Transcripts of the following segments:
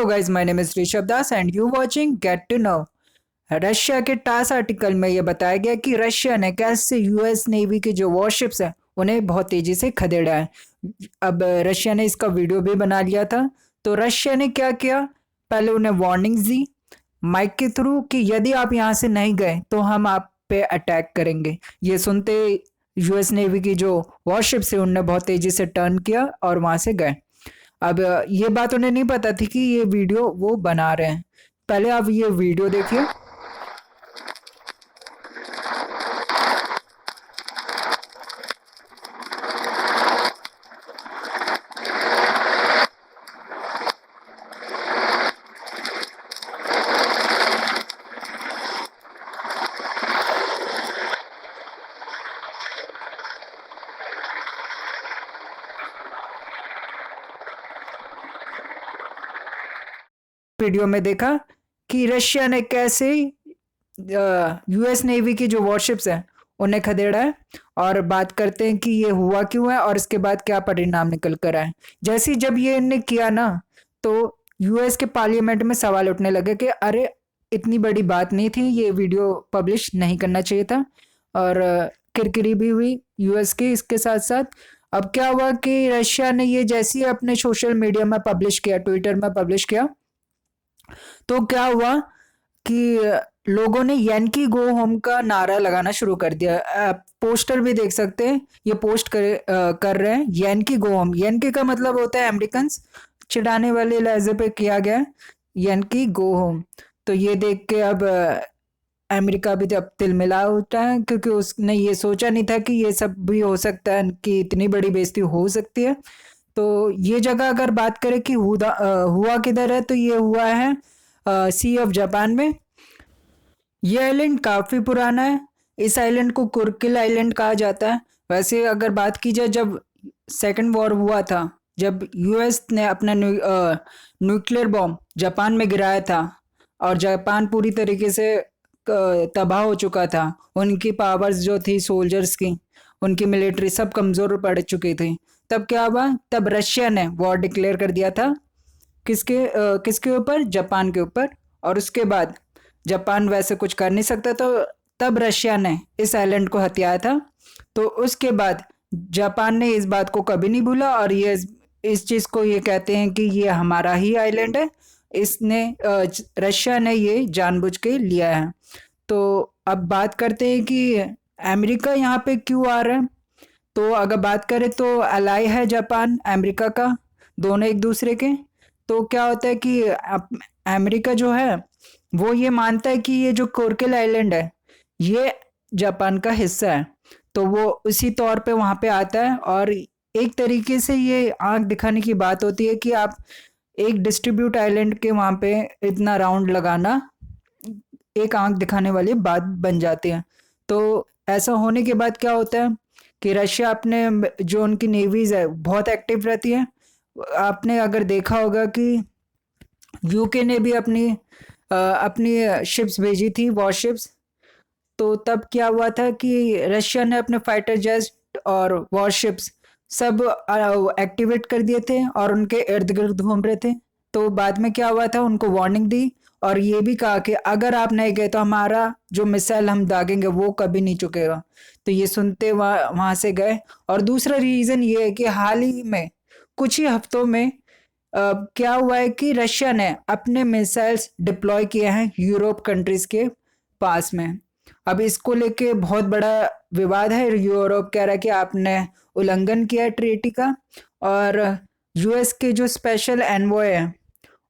guys, my name is Rishabh Das and you watching Get to Know। Russia के टास article में यह बताया गया कि रशिया ने कैसे यूएस नेवी के जो वॉरशिप्स हैं उन्हें बहुत तेजी से खदेड़ा है। अब रशिया ने इसका वीडियो भी बना लिया था। तो रशिया ने क्या किया, पहले उन्हें वार्निंग्स दी माइक के थ्रू कि यदि आप यहाँ से नहीं गए तो हम आप पे अटैक करेंगे। ये सुनते यूएस नेवी की जो वॉरशिप्स है उन्होंने बहुत तेजी से टर्न किया और वहां से गए। अब ये बात उन्हें नहीं पता थी कि ये वीडियो वो बना रहे हैं। पहले आप ये वीडियो देखिए। वीडियो में देखा कि रशिया ने कैसे यूएस नेवी की जो वॉरशिप्स हैं उन्हें खदेड़ा है। और बात करते हैं कि ये हुआ क्यों है और इसके बाद क्या परिणाम निकल कर आए। जैसे जब ये इन्हें किया ना तो यूएस के पार्लियामेंट में सवाल उठने लगे कि अरे इतनी बड़ी बात नहीं थी, ये वीडियो पब्लिश नहीं करना चाहिए था। और किरकिरी भी हुई यूएस की इसके साथ साथ। अब क्या हुआ कि रशिया ने ये जैसे ही अपने सोशल मीडिया में पब्लिश किया, ट्विटर में पब्लिश किया, तो क्या हुआ कि लोगों ने यानकी गो होम का नारा लगाना शुरू कर दिया। आप पोस्टर भी देख सकते हैं, ये पोस्ट कर रहे हैं यानकी गो होम। यानकी का मतलब होता है अमेरिकन, चिढ़ाने वाले लहजे पे किया गया यानकी गो होम। तो ये देख के अब अमेरिका भी अब तिलमिला उठा है, क्योंकि उसने ये सोचा नहीं था कि ये सब भी हो सकता है, कि इतनी बड़ी बेइज्जती हो सकती है। तो ये जगह अगर बात करें कि हुआ किधर है, तो ये हुआ है सी ऑफ जापान में। ये आइलैंड काफ़ी पुराना है। इस आइलैंड को कुरकिल आइलैंड कहा जाता है। वैसे अगर बात की जाए, जब सेकंड वॉर हुआ था, जब यूएस ने अपना न्यूक्लियर बॉम्ब जापान में गिराया था और जापान पूरी तरीके से तबाह हो चुका था, उनकी पावर्स जो थी सोल्जर्स की, उनकी मिलिट्री सब कमज़ोर पड़ चुकी थी, तब क्या हुआ, तब रशिया ने वॉर डिक्लेयर कर दिया था किसके ऊपर, जापान के ऊपर। और उसके बाद जापान वैसे कुछ कर नहीं सकता, तो तब रशिया ने इस आइलैंड को हथियाया था। तो उसके बाद जापान ने इस बात को कभी नहीं भूला और ये इस चीज़ को ये कहते हैं कि ये हमारा ही आइलैंड है, इसने रशिया ने ये जानबूझ के लिया है। तो अब बात करते हैं कि अमेरिका यहाँ पे क्यों आ रहा है। तो अगर बात करें तो अलाई है जापान अमेरिका का, दोनों एक दूसरे के। तो क्या होता है कि अमेरिका जो है वो ये मानता है कि ये जो कोरकेल आइलैंड है ये जापान का हिस्सा है, तो वो उसी तौर पे वहाँ पे आता है। और एक तरीके से ये आंख दिखाने की बात होती है कि आप एक डिस्ट्रीब्यूट आइलैंड के वहाँ पे इतना राउंड लगाना एक आंख दिखाने वाली बात बन जाती है। तो ऐसा होने के बाद क्या होता है कि रशिया अपने जो उनकी नेवीज है बहुत एक्टिव रहती है। आपने अगर देखा होगा कि यूके ने भी अपनी शिप्स भेजी थी, वॉरशिप्स। तो तब क्या हुआ था कि रशिया ने अपने फाइटर जेट और वॉरशिप्स सब एक्टिवेट कर दिए थे और उनके इर्द गिर्द घूम रहे थे। तो बाद में क्या हुआ था, उनको वार्निंग दी और ये भी कहा कि अगर आप नहीं गए तो हमारा जो मिसाइल हम दागेंगे वो कभी नहीं चुकेगा। तो ये सुनते वहाँ से गए। और दूसरा रीज़न ये है कि हाल ही में कुछ ही हफ्तों में क्या हुआ है कि रशिया ने अपने मिसाइल्स डिप्लॉय किए हैं यूरोप कंट्रीज के पास में। अब इसको लेके बहुत बड़ा विवाद है। यूरोप कह रहा है कि आपने उल्लंघन किया है ट्रीटी का, और यूएस के जो स्पेशल एनवॉय है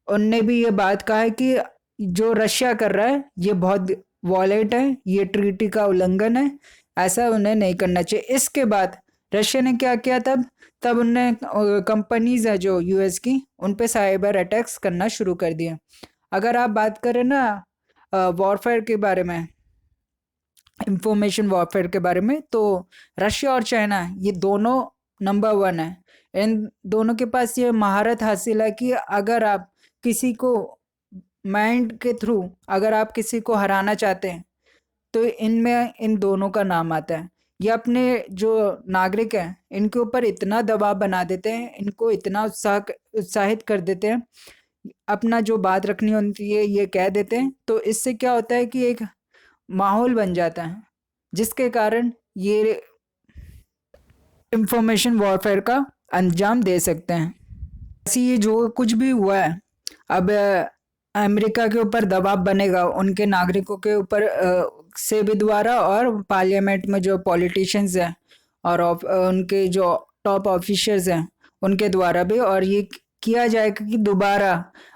उनने भी ये बात कहा है कि जो रशिया कर रहा है ये बहुत वॉलेट है, ये ट्रीटी का उल्लंघन है, ऐसा उन्हें नहीं करना चाहिए। इसके बाद रशिया ने क्या किया, तब उनने कंपनीज है जो यूएस की, उन पे साइबर अटैक्स करना शुरू कर दिए। अगर आप बात करें ना वॉरफेयर के बारे में, इंफॉर्मेशन वॉरफेयर के बारे में, तो रशिया और चाइना ये दोनों नंबर 1 है। इन दोनों के पास ये महारत हासिल है कि अगर आप किसी को माइंड के थ्रू अगर आप किसी को हराना चाहते हैं तो इनमें इन दोनों का नाम आता है। ये अपने जो नागरिक हैं इनके ऊपर इतना दबाव बना देते हैं, इनको इतना उत्साहित कर देते हैं। अपना जो बात रखनी होती है ये कह देते हैं, तो इससे क्या होता है कि एक माहौल बन जाता है जिसके कारण ये इंफॉर्मेशन वॉरफेयर का अंजाम दे सकते हैं। ऐसे ये जो कुछ भी हुआ है, अब अमेरिका के ऊपर दबाव बनेगा उनके नागरिकों के ऊपर से भी द्वारा, और पार्लियामेंट में जो पॉलिटिशियंस हैं और उनके जो टॉप ऑफिसर्स हैं उनके द्वारा भी, और ये किया जाएगा कि दोबारा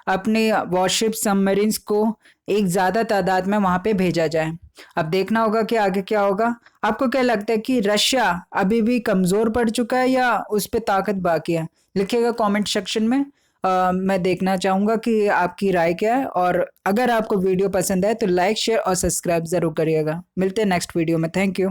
अपने वॉरशिप सबमरीन्स को एक ज़्यादा तादाद में वहाँ पे भेजा जाए। अब देखना होगा कि आगे क्या होगा। आपको क्या लगता है कि रशिया अभी भी कमज़ोर पड़ चुका है या उस पर ताकत बाकी है? लिखिएगा कमेंट सेक्शन में। मैं देखना चाहूँगा कि आपकी राय क्या है, और अगर आपको वीडियो पसंद है तो लाइक शेयर और सब्सक्राइब ज़रूर करिएगा। मिलते हैं नेक्स्ट वीडियो में। Thank you.